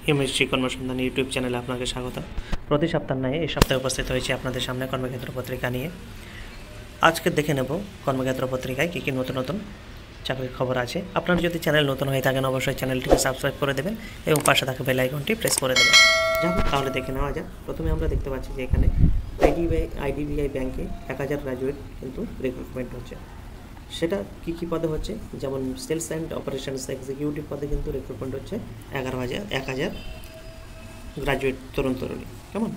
MSG কর্মসন্ধান YouTube চ্যানেলে আপনাকে স্বাগত। প্রতি সপ্তাহ নয় এই সপ্তাহে উপস্থিত হয়েছি আপনাদের সামনে কর্মক্ষেত্র পত্রিকা নিয়ে। আজকে দেখে নেব কর্মক্ষেত্র পত্রিকায় কী কী নতুন নতুন চাকরির খবর আছে। আপনারা যদি চ্যানেল নতুন হয়ে থাকেন অবশ্যই চ্যানেলটিকে সাবস্ক্রাইব করে দেবেন এবং পাশে থাকা বেল আইকনটি প্রেস করে দেবেন। যাই হোক, তাহলে দেখে নেওয়া যাক। প্রথমে আমরা দেখতে পাচ্ছি যে এখানে আইডিবিআই ব্যাংকে 1000 গ্রাজুয়েট কিন্তু রিক্রুটমেন্ট হচ্ছে। সেটা কী কী পদে হচ্ছে, যেমন সেলস অ্যান্ড অপারেশনস এক্সিকিউটিভ পদে কিন্তু রিক্রুটমেন্ট হচ্ছে 1000 গ্রাজুয়েট তরুণ তরুণী। কেমন,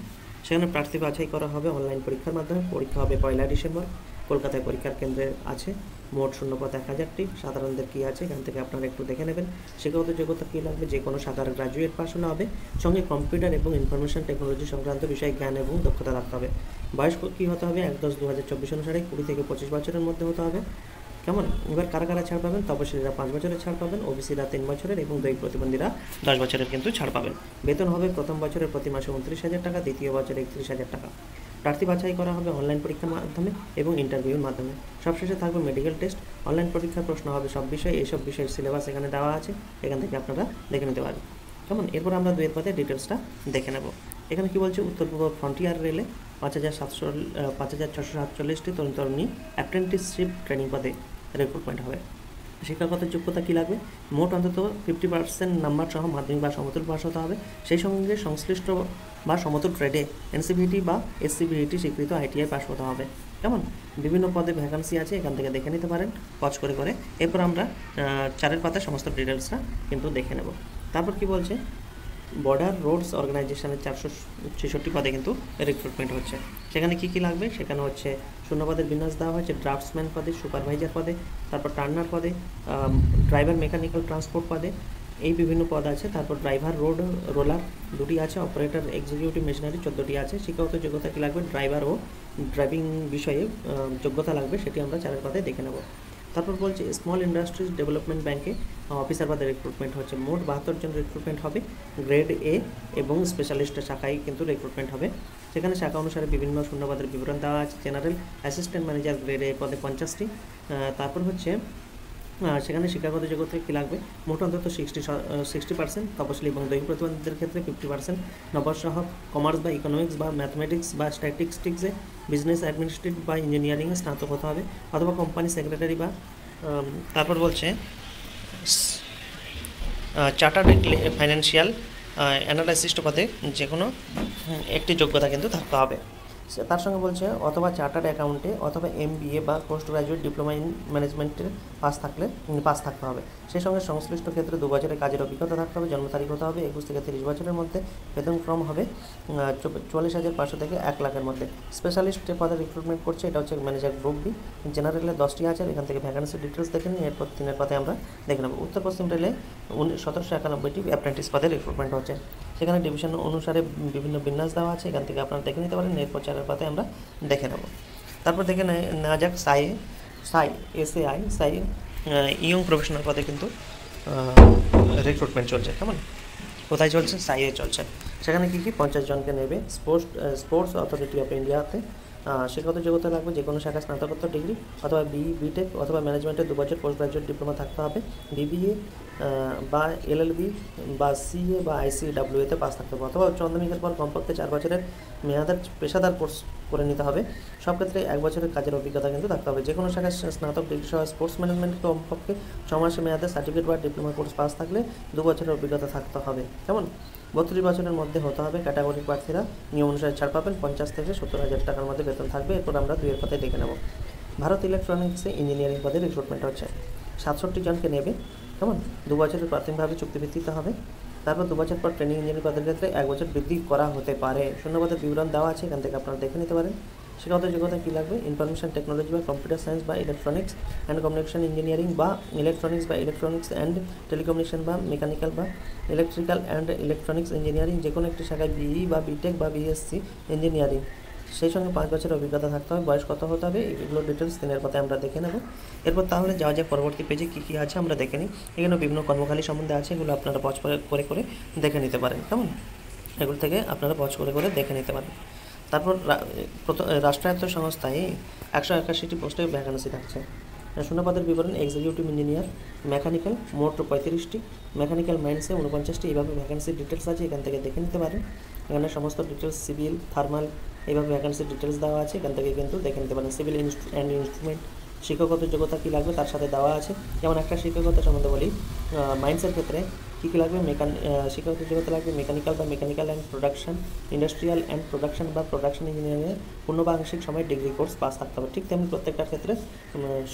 সেখানে প্রার্থী বাছাই করা হবে অনলাইন পরীক্ষার মাধ্যমে। পরীক্ষা হবে 1 ডিসেম্বর। কলকাতায় পরীক্ষার কেন্দ্রে আছে। মোট শূন্যপদ 1000টি। সাধারণদের কী আছে এখান থেকে আপনারা একটু দেখে নেবেন। শিক্ষাগত যোগ্যতা কী লাগবে, যে কোনো শাখার গ্রাজুয়েট পাস হলে হবে। সঙ্গে কম্পিউটার এবং ইনফরমেশন টেকনোলজি সংক্রান্ত বিষয়ে জ্ঞান এবং দক্ষতা রাখতে হবে। বয়স কী হতে হবে, 1/10/2024 অনুসারে 20 থেকে 25 বছরের মধ্যে হতে হবে। কেমন, এবার কারা কারা ছাড় পাবেন? তপশিলীরা 5 বছরের ছাড় পাবেন, ওবিসিরা 3 বছরের এবং দৈহিক প্রতিবন্ধীরা 10 বছরের কিন্তু ছাড় পাবেন। বেতন হবে প্রথম বছরের প্রতি মাসে 29,000 টাকা, দ্বিতীয় বছরে 31,000 টাকা। প্রার্থী বাছাই করা হবে অনলাইন পরীক্ষার মাধ্যমে এবং ইন্টারভিউর মাধ্যমে। সবশেষে থাকবে মেডিকেল টেস্ট। অনলাইন পরীক্ষার প্রশ্ন হবে সব বিষয়। এইসব বিষয়ের সিলেবাস এখানে দেওয়া আছে, এখান থেকে আপনারা দেখে নিতে পারেন। কেমন, এরপর আমরা দুয়ের পদে ডিটেলসটা দেখে নেব। এখানে কি বলছে, উত্তর পূর্ব ফ্রন্টিয়ার রেলে 5,647টি তরুণ তরুণী অ্যাপ্রেন্টিসশিপ ট্রেনিং পদে রিক্রুটমেন্ট হবে। শিক্ষাগত যোগ্যতা কী লাগবে, মোট অন্তত 50% নাম্বার সহ মাধ্যমিক বা সমতুল পাস হতে হবে। সেই সঙ্গে সংশ্লিষ্ট বা সমতুল ট্রেডে এনসিভিটি বা এসসিভিটি স্বীকৃত আইটিআই পাস হতে হবে। কেমন, বিভিন্ন পদে ভ্যাকান্সি আছে, এখান থেকে দেখে নিতে পারেন পজ করে করে। এরপর আমরা 4 পাতায় সমস্ত ডিটেলসটা কিন্তু দেখে নেব। তারপর কি বলছে, বর্ডার রোডস অর্গানাইজেশনের 466 পদে কিন্তু রিক্রুটমেন্ট হচ্ছে। সেখানে কী কী লাগবে, সেখানে হচ্ছে শূন্যপদের বিন্যাস দেওয়া হয়েছে ড্রাফটসম্যান পদে, সুপারভাইজার পদে, তারপর টার্নার পদে, ড্রাইভার মেকানিক্যাল ট্রান্সপোর্ট পদে, এই বিভিন্ন পদ আছে। তারপর ড্রাইভার রোলার 2টি আছে, অপারেটর এক্সিকিউটিভ মেশিনারি 14টি আছে। শিক্ষাগত যোগ্যতা কী লাগবে, ড্রাইভার ও ড্রাইভিং বিষয়ে যোগ্যতা লাগবে, সেটি আমরা 4 পদে দেখে নেব। তারপর বলছে স্মল ইন্ডাস্ট্রিজ ডেভেলপমেন্ট ব্যাংকে অফিসার পদে রিক্রুটমেন্ট হচ্ছে। মোট 72 জন রিক্রুটমেন্ট হবে। গ্রেড এ এবং স্পেশালিস্ট শাখায় কিন্তু রিক্রুটমেন্ট হবে। সেখানে শাখা অনুসারে বিভিন্ন শূন্যপদের বিবরণ দেওয়া আছে। General assistant manager grade A পদে 50টি। তারপর হচ্ছে সেখানে শিক্ষাগত যোগ্যতা কী লাগবে, মোট অন্তত 60%, তপশিলি এবং দৈহিক প্রতিবন্ধীদের ক্ষেত্রে 50%, নবসহ কমার্স বা ইকোনমিক্স বা ম্যাথমেটিক্স বা স্ট্যাটিস্টিক্সে, বিজনেস অ্যাডমিনিস্ট্রেটিভ বা ইঞ্জিনিয়ারিংয়ে স্নাতক হতে হবে, অথবা কোম্পানি সেক্রেটারি বা তারপর বলছে চার্টার্ড ফাইন্যান্সিয়াল অ্যানালাইসিস্ট পদে যে কোনো একটি যোগ্যতা কিন্তু থাকতে হবে। তার সঙ্গে বলছে অথবা চার্টার্ড অ্যাকাউন্টে অথবা MBA বা পোস্ট গ্রাজুয়েট ডিপ্লোমা ইন ম্যানেজমেন্টের পাস থাকতে হবে। সেই সঙ্গে সংশ্লিষ্ট ক্ষেত্রে 2 বছরের কাজের অভিজ্ঞতা থাকতে হবে। জন্ম তারিখ হতে হবে 21 থেকে 30 বছরের মধ্যে। বেতনক্রম হবে 44,500 থেকে 1 লাখের মধ্যে। স্পেশালিস্ট পদে রিক্রুটমেন্ট করছে, এটা হচ্ছে ম্যানেজার গ্রুপ বি। জেনারেলে 10টি আছে, এখান থেকে ভ্যাকান্সি ডিটেলস দেখে নিন। এরপর 3 পদে আমরা দেখে নেব। উত্তর পশ্চিম রেলে 1791টি অ্যাপ্রেন্টিস পদে রিক্রুটমেন্ট হচ্ছে। সেখানে ডিভিশন অনুসারে বিভিন্ন বিন্যাস দেওয়া আছে, এখান থেকে আপনারা দেখে নিতে পারেন। এরপর 4 পাতে আমরা দেখে নেব। তারপর দেখে নেওয়া যাক সাই ইয়ং প্রফেশনাল পদে কিন্তু রিক্রুটমেন্ট চলছে। কেমন, কোথায় চলছে, সাইয়ে চলছে। সেখানে কী 50 জনকে নেবে। স্পোর্টস অথরিটি অফ ইন্ডিয়াতে। শিক্ষাগত যোগ্যতা লাগবে যে কোনো শাখায় স্নাতকোত্তর ডিগ্রি অথবা বিটেক অথবা ম্যানেজমেন্টের 2 বছর পোস্ট গ্রাজুয়েট ডিপ্লোমা থাকতে হবে। BBA বা LLB বা CA বা ICWA-তে পাস থাকতে হবে, অথবা উচ্চ মাধ্যমিকের পর কমপক্ষে 4 বছরের মেয়াদের পেশাদার কোর্স করে নিতে হবে। সব ক্ষেত্রে 1 বছরের কাজের অভিজ্ঞতা কিন্তু থাকতে হবে। যে কোনো শাখায় স্নাতক ডিগ্রি সহ স্পোর্টস ম্যানেজমেন্ট কমপক্ষে 6 মাসের মেয়াদের সার্টিফিকেট বা ডিপ্লোমা কোর্স পাস থাকলে 2 বছরের অভিজ্ঞতা থাকতে হবে। কেমন, 32 বছরের মধ্যে হতে হবে। ক্যাটাগরির প্রার্থীরা নিয়ম অনুসারে ছাড় পাবেন। 50 থেকে 70,000 টাকার মধ্যে বেতন থাকবে। এরপর আমরা 2 পদে দেখে নেব। ভারত ইলেকট্রনিক্সে ইঞ্জিনিয়ারিং পদে রিক্রুটমেন্ট হচ্ছে। 67 জনকে নেবে। কেমন, 2 বছরের প্রাথমিকভাবে চুক্তিভিত্তিতে হবে। তারপর 2 বছর পর ট্রেনিং ইঞ্জিনিয়ারিং পদের ক্ষেত্রে 1 বছর বৃদ্ধি করা হতে পারে। শূন্যপদের বিবরণ দেওয়া আছে, এখান থেকে আপনারা দেখে নিতে পারেন। শিক্ষাগত যোগ্যতা কী লাগবে, ইনফরমেশন টেকনোলজি বা কম্পিউটার সায়েন্স বা ইলেকট্রনিক্স অ্যান্ড কমিউনিকেশন ইঞ্জিনিয়ারিং বা ইলেকট্রনিক্স অ্যান্ড টেলিকমিউনিকেশন বা মেকানিক্যাল বা ইলেকট্রিক্যাল অ্যান্ড ইলেকট্রনিক্স ইঞ্জিনিয়ারিং, যে কোনো একটি শাখায় BE বা বিটেক বা BSc ইঞ্জিনিয়ারিং। সেই সঙ্গে 5 বছরের অভিজ্ঞতা থাকতে হবে। বয়স কত হতে হবে, এগুলো ডিটেলস 3 পথে আমরা দেখে নেব। এরপর তাহলে যাওয়া যাক পরবর্তী পেজে কী কী আছে আমরা দেখে নিই। এখানে বিভিন্ন কর্মখালী সম্বন্ধে আছে, এগুলো আপনারা পজ করে করে দেখে নিতে পারেন। কেমন, এগুলো থেকে আপনারা পজ করে করে দেখে নিতে পারেন। তারপর রাষ্ট্রায়ত্ত সংস্থায় 181টি পোস্টে ভ্যাকান্সি থাকছে। শূন্যপদের বিবরণ এক্সিকিউটিভ ইঞ্জিনিয়ার, মেকানিক্যাল মোট 35টি, মেকানিক্যাল মাইন্সে 49টি। এইভাবে ভ্যাকেন্সির ডিটেলস আছে, এখান থেকে দেখে নিতে পারেন। এখানে সমস্ত ডিটেলস সিভিল, থার্মাল, এইভাবে ভ্যাকেন্সির ডিটেলস দেওয়া আছে, এখান থেকে কিন্তু দেখে নিতে পারেন। সিভিল অ্যান্ড ইনস্ট্রুমেন্ট, শিক্ষাগত যোগ্যতা কী লাগবে তার সাথে দেওয়া আছে। যেমন একটা শিক্ষাগত সম্বন্ধে বলি, মাইন্সের ক্ষেত্রে কী কী লাগবে, শিক্ষাগত যোগ্যতা লাগবে মেকানিক্যাল বা mechanical and production, industrial and production বা প্রোডাকশন ইঞ্জিনিয়ারিংয়ের পূর্ণ বা আংশিক সময় ডিগ্রি কোর্স পাস থাকতে হবে। ঠিক তেমনি প্রত্যেকটার ক্ষেত্রে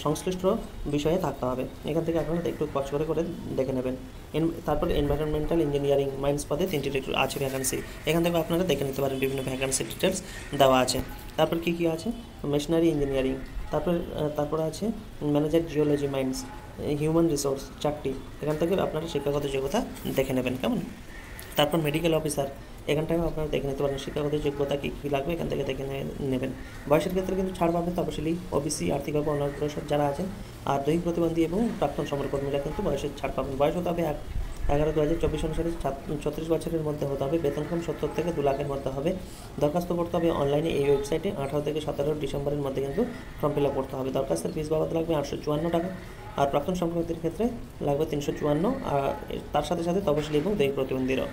সংশ্লিষ্ট বিষয়ে থাকতে হবে। এখান থেকে আপনারা একটু কষ্ট করে দেখে নেবেন। তারপর এনভায়রনমেন্টাল ইঞ্জিনিয়ারিং মাইন্স পদে 3টি আছে ভ্যাকান্সি, এখান থেকে আপনারা দেখে নিতে পারেন, বিভিন্ন ভ্যাকান্সি ডিটেলস দেওয়া আছে। তারপর কী কী আছে, মেশিনারি ইঞ্জিনিয়ারিং, তারপর আছে manager geology mines, human resource 4টি, এখান থেকে আপনারা শিক্ষাগত যোগ্যতা দেখে নেবেন, কেমন। তারপর মেডিকেল অফিসার, এখানটাও আপনারা দেখে নিতে পারেন শিক্ষাগত যোগ্যতা কী কী লাগবে, এখান থেকে দেখে নেবেন। বয়সের ক্ষেত্রে কিন্তু ছাড় পাবে তপশিলি, ওবিসি, আর্থিকভাবে অনগ্রসর যারা আছেন, আর দৈহিক প্রতিবন্ধী এবং প্রাক্তন সমরকর্মীরা কিন্তু বয়সের ছাড় পাবেন। বয়স হতে হবে 11/2024 অনুসারে 36 বছরের মধ্যে হতে হবে। বেতনক্রম 70 থেকে 2 লাখের মধ্যে হবে। দরখাস্ত করতে হবে অনলাইনে এই ওয়েবসাইটে। 18 থেকে 17 ডিসেম্বরের মধ্যে কিন্তু ফর্ম ফিল আপ করতে হবে। দরখাস্তের ফিস বাবদ লাগবে 854 টাকা, আর প্রাক্তন সম্প্রদায়ের ক্ষেত্রে লাগবে 354, আর তার সাথে সাথে তপশিলি এবং দৈহিক প্রতিবন্ধীরও।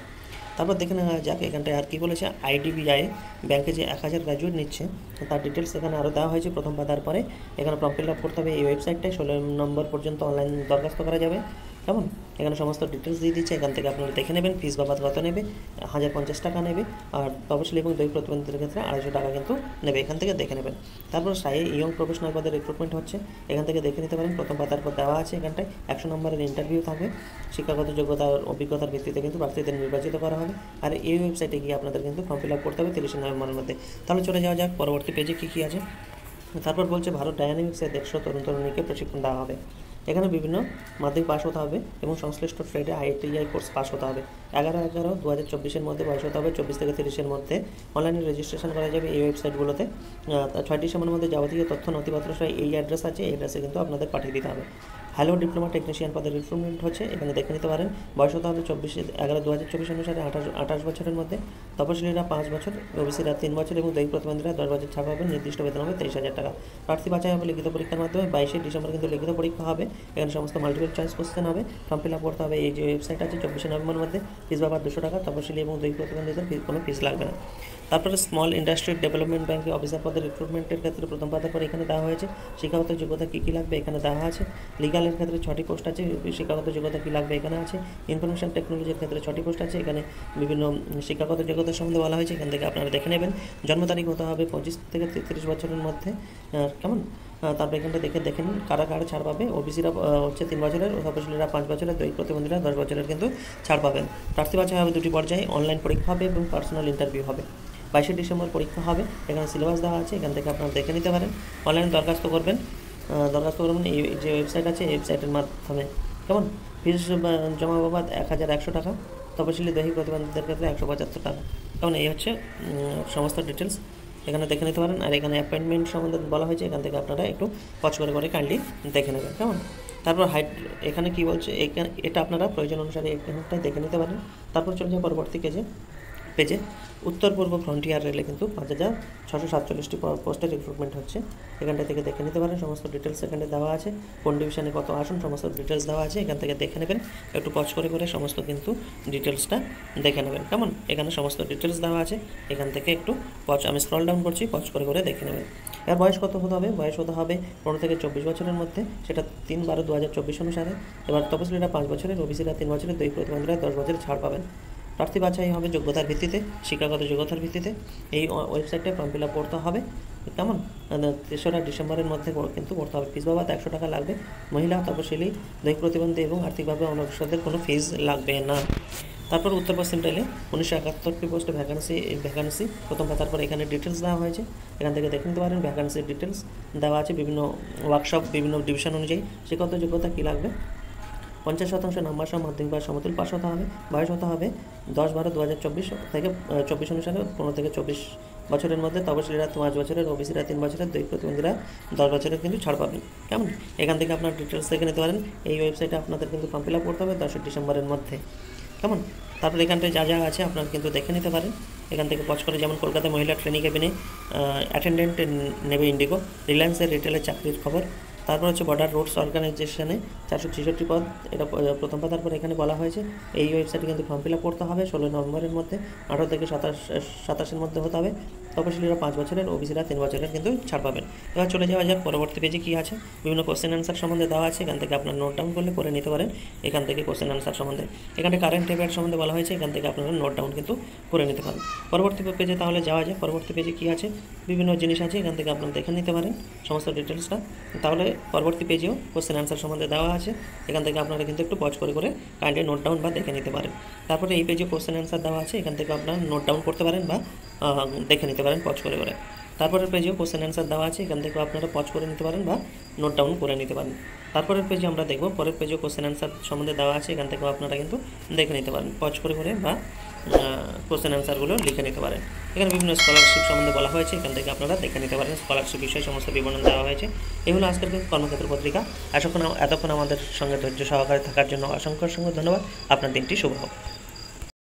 তারপর দেখে নেওয়া যাক এখানটায় আর কী বলেছে। আইডিবিআই ব্যাংকে যে 1000 গ্র্যাজুয়েট নিচ্ছে তার ডিটেলস এখানে আরও দেওয়া হয়েছে। প্রথম পাতার পরে এখানে ফর্ম ফিল আপ করতে হবে এই ওয়েবসাইটটায়। 16 নম্বর পর্যন্ত অনলাইন দরখাস্ত করা যাবে, কেমন। এখানে সমস্ত ডিটেলস দিয়ে দিচ্ছে, এখান থেকে আপনারা দেখে নেবেন। ফিস বাবদ কত নেবে, 1050 টাকা নেবে, আর তপশিলি এবং দৈহিক প্রতিবন্ধীদের ক্ষেত্রে 250 টাকা কিন্তু নেবে, এখান থেকে দেখে নেবেন। তারপর সাই ইয়ং প্রফেশনাল পদের রিক্রুটমেন্ট হচ্ছে, এখান থেকে দেখে নিতে পারেন। প্রথম পাতার পর দেওয়া আছে, এখানটায় 100 নম্বরের ইন্টারভিউ থাকবে। শিক্ষাগত যোগ্যতা অভিজ্ঞতার ভিত্তিতে কিন্তু প্রার্থীদের নির্বাচিত করা হবে, আর এই ওয়েবসাইটে গিয়ে আপনাদের কিন্তু ফর্ম ফিল আপ করতে হবে 30 নভেম্বরের মধ্যে। তাহলে চলে যাওয়া যাক পরবর্তী পেজে কী কী আছে। তারপর বলছে ভারত ডায়নামিক্সের 150 তরুণ তরুণীকে প্রশিক্ষণ দেওয়া হবে। এখানে বিভিন্ন মাধ্যমিক পাস হতে হবে এবং সংশ্লিষ্ট ট্রেডে আইটিআই কোর্স পাস হতে হবে। 11/11/2024 মধ্যে বয়স হতে হবে 24 থেকে 30 মধ্যে। অনলাইনে রেজিস্ট্রেশন করা যাবে এই ওয়েবসাইটগুলোতে। 6 ডিসেম্বরের মধ্যে যাবতীয় তথ্য নথিপত্র সহ এই অ্যাড্রেস আছে, এই অ্যাড্রেসে কিন্তু আপনাদের পাঠিয়ে দিতে হবে। হ্যালো ডিপ্লোমা টেকনিশিয়ান পদের রিক্রুটমেন্ট হচ্ছে, এখানে দেখে নিতে পারেন। বয়স হতে হবে 24/11/2024 অনুসারে 28 বছরের মধ্যে। তপশিলীরা 5 বছর, ওবিসিরা 3 বছর এবং দৈহিক প্রতিবন্ধীরা 10 বছর ছাড় পাবেন। নির্দিষ্ট বেতন হবে 23,000 টাকা। প্রার্থী বাছাই হবে লিখিত পরীক্ষার মাধ্যমে। 22 ডিসেম্বর কিন্তু লিখিত পরীক্ষা হবে। এখানে সমস্ত মাল্টিপল চয়েস কোশ্চেন হবে। ফর্ম ফিল আপ করতে হবে এই যে ওয়েবসাইট আছে 24 নভেম্বরের মধ্যে। ফিস বাবদ 200 টাকা। তপশিলি এবং দৈহিক প্রতিবন্ধীদের কোনো ফিস লাগবে না। তারপরে স্মল ইন্ডাস্ট্রি ডেভেলপমেন্ট ব্যাংকে অফিসার পদের রিক্রুটমেন্টের ক্ষেত্রে প্রথম পাতার পর এখানে দেওয়া হয়েছে। শিক্ষাগত যোগ্যতা কী কী লাগবে এখানে দেওয়া আছে। লিগালের ক্ষেত্রে 6টি পোস্ট আছে, শিক্ষাগত যোগ্যতা কী লাগবে এখানে আছে। ইনফরমেশন টেকনোলজির ক্ষেত্রে 6টি পোস্ট আছে, এখানে বিভিন্ন শিক্ষাগত যোগ্যতার সম্বন্ধে বলা হয়েছে, এখান থেকে আপনারা দেখে নেবেন। জন্ম তারিখ হতে হবে 25 থেকে 33 বছরের মধ্যে, কেমন। তারপর এখানটা দেখে নিন কারা ছাড় পাবে। ওবিসিরা হচ্ছে 3 বছরের, তপশিলীরা 5 বছরের, দৈহিক প্রতিবন্ধীরা 10 বছরের কিন্তু ছাড় পাবেন। প্রার্থী বাছাই হবে 2টি পর্যায়ে, অনলাইন পরীক্ষা হবে এবং পার্সোনাল ইন্টারভিউ হবে। 22 ডিসেম্বর পরীক্ষা হবে। এখানে সিলেবাস দেওয়া আছে, এখান থেকে আপনারা দেখে নিতে পারেন। অনলাইনে দরখাস্ত করবেন এই যে ওয়েবসাইট আছে এই ওয়েবসাইটের মাধ্যমে, কেমন। ফিস জমা বাবদ 1100 টাকা। তপশিলি দৈহিক প্রতিবন্ধীদের ক্ষেত্রে 175 টাকা, কেমন। এই হচ্ছে সমস্ত ডিটেলস, এখানে দেখে নিতে পারেন। আর এখানে অ্যাপয়েন্টমেন্ট সম্বন্ধে বলা হয়েছে, এখান থেকে আপনারা একটু পজ করে কাইন্ডলি দেখে নেবেন, কেমন। তারপর হাইট এখানে কী বলছে এটা আপনারা প্রয়োজন অনুসারে এখানটাই দেখে নিতে পারেন। তারপর চলে যায় পরবর্তী পেজে। উত্তর পূর্ব ফ্রন্টিয়ার রেলে কিন্তু 5647টি পোস্টের রিক্রুটমেন্ট হচ্ছে, এখানটা থেকে দেখে নিতে পারেন। সমস্ত ডিটেলস এখানে দেওয়া আছে, কোন ডিভিশনে কত আসন সমস্ত ডিটেলস দেওয়া আছে, এখান থেকে দেখে নেবেন। একটু পজ করে সমস্ত কিন্তু ডিটেলসটা দেখে নেবেন, কেমন। এখানে সমস্ত ডিটেলস দেওয়া আছে, এখান থেকে একটু আমি স্ক্রল ডাউন করছি, পজ করে দেখে নেবেন। এর বয়স কত হতে হবে, বয়স হতে হবে 15 থেকে 24 বছরের মধ্যে, সেটা 3/12/2024 অনুসারে। এবার তপশিলীরা 5 বছরের, ওবিসিরা 3 বছরের, দৈহিক প্রতিবন্ধীরা 10 বছরের ছাড় পাবেন। প্রার্থী বাছাই হবে যোগ্যতার ভিত্তিতে, শিক্ষাগত যোগ্যতার ভিত্তিতে। এই ওয়েবসাইটে ফর্ম ফিল আপ করতে হবে, কেমন। 3রা ডিসেম্বরের মধ্যে কিন্তু করতে হবে। ফিস বাবদ 100 টাকা লাগবে। মহিলা, তপশিলি, দৈহিক প্রতিবন্ধী এবং আর্থিকভাবে অনগ্রসরদের কোনো ফিস লাগবে না। তারপর উত্তর পশ্চিম রেলে 1971টি পোস্টে ভ্যাকান্সি প্রথম পাতার পর এখানে ডিটেলস দেওয়া হয়েছে, এখান থেকে দেখে নিতে পারেন। ভ্যাকান্সির ডিটেলস দেওয়া আছে, বিভিন্ন ওয়ার্কশপ, বিভিন্ন ডিভিশন অনুযায়ী। শিক্ষাগত যোগ্যতা কী লাগবে, 50% নাম্বার সহ মাধ্যমিক বা সমতুল পাস হতে হবে। বয়স হতে হবে 10/12/2024 থেকে 24 অনুসারে 15 থেকে 24 বছরের মধ্যে। তপশিলীরা 5 বছরের, ওবিসিরা 3 বছরের, দৈহিক প্রতিবন্ধীরা 10 বছরের কিন্তু ছাড় পাবেন, কেমন। এখান থেকে আপনার ডিটেলস দেখে নিতে পারেন। এই ওয়েবসাইটে আপনাদের কিন্তু ফর্ম ফিল আপ করতে হবে 10 ডিসেম্বরের মধ্যে, কেমন। তারপর এখানটায় যা আছে আপনারা কিন্তু দেখে নিতে পারেন। এখান থেকে পজ করে, যেমন কলকাতায় মহিলা ট্রেনিং ক্যাবিনে অ্যাটেন্ডেন্ট নেবে ইন্ডিগো। রিলায়েন্সের রিটেলের চাকরির খবর। তারপর হচ্ছে বর্ডার রোডস অর্গানাইজেশনে 466 পদ, এটা প্রথম পাতার পর এখানে বলা হয়েছে এই ওয়েবসাইটে কিন্তু ফর্ম ফিল আপ করতে হবে 16 নভেম্বরের মধ্যে, 18 থেকে 27-এর মধ্যে হতে হবে। তপশিলীরা 5 বছরের, ওবিসিরা 3 বছরের কিন্তু ছাড় পাবেন। এবার চলে যাওয়া যাক পরবর্তী পেজে কী আছে। বিভিন্ন কোশ্চেন অ্যান্সার সম্বন্ধে দেওয়া আছে, এখান থেকে আপনার নোট ডাউন করলে করে নিতে পারেন। এখান থেকে কোশ্চেন অ্যান্সার সম্বন্ধে, এখানে কারেন্ট অ্যাফেয়ার্স সম্বন্ধে বলা হয়েছে, এখান থেকে আপনারা নোট ডাউন কিন্তু করে নিতে পারেন। পরবর্তী পেজে তাহলে যাওয়া যায়। পরবর্তী পেজে কী আছে, বিভিন্ন জিনিস আছে, এখান থেকে আপনারা দেখে নিতে পারেন সমস্ত ডিটেলসটা। তাহলে পরবর্তী পেজেও কোশ্চেন অ্যান্সার সম্বন্ধে দেওয়া আছে, এখান থেকে আপনারা কিন্তু একটু পজ করে করে কাইন্ডলি নোট ডাউন বা দেখে নিতে পারেন। তারপরে এই পেজে কোশ্চেন অ্যান্সার দেওয়া আছে, এখান থেকে আপনারা নোট ডাউন করতে পারেন বা দেখে নিতে পারেন পজ করে করে। তারপরের পেজেও কোশ্চেন অ্যান্সার দেওয়া আছে, এখান থেকে আপনারা পজ করে নিতে পারেন বা নোট ডাউন করে নিতে পারেন। তারপরের পেজে আমরা দেখব, পরের পেজেও কোশ্চেন অ্যান্সার সম্বন্ধে দেওয়া আছে, এখান থেকেও আপনারা কিন্তু দেখে নিতে পারেন পজ করে করে বা কোশ্চেন অ্যান্সারগুলো লিখে নিতে পারেন। এখানে বিভিন্ন স্কলারশিপ সম্বন্ধে বলা হয়েছে, এখান থেকে আপনারা দেখে নিতে পারেন। স্কলারশিপ বিষয়ে সমস্ত বিবরণ দেওয়া হয়েছে। এগুলো আজকের কর্মক্ষেত্র পত্রিকা। এতক্ষণ আমাদের সঙ্গে ধৈর্য সহকারে থাকার জন্য অসংখ্য ধন্যবাদ। আপনার দিনটি শুভ হোক।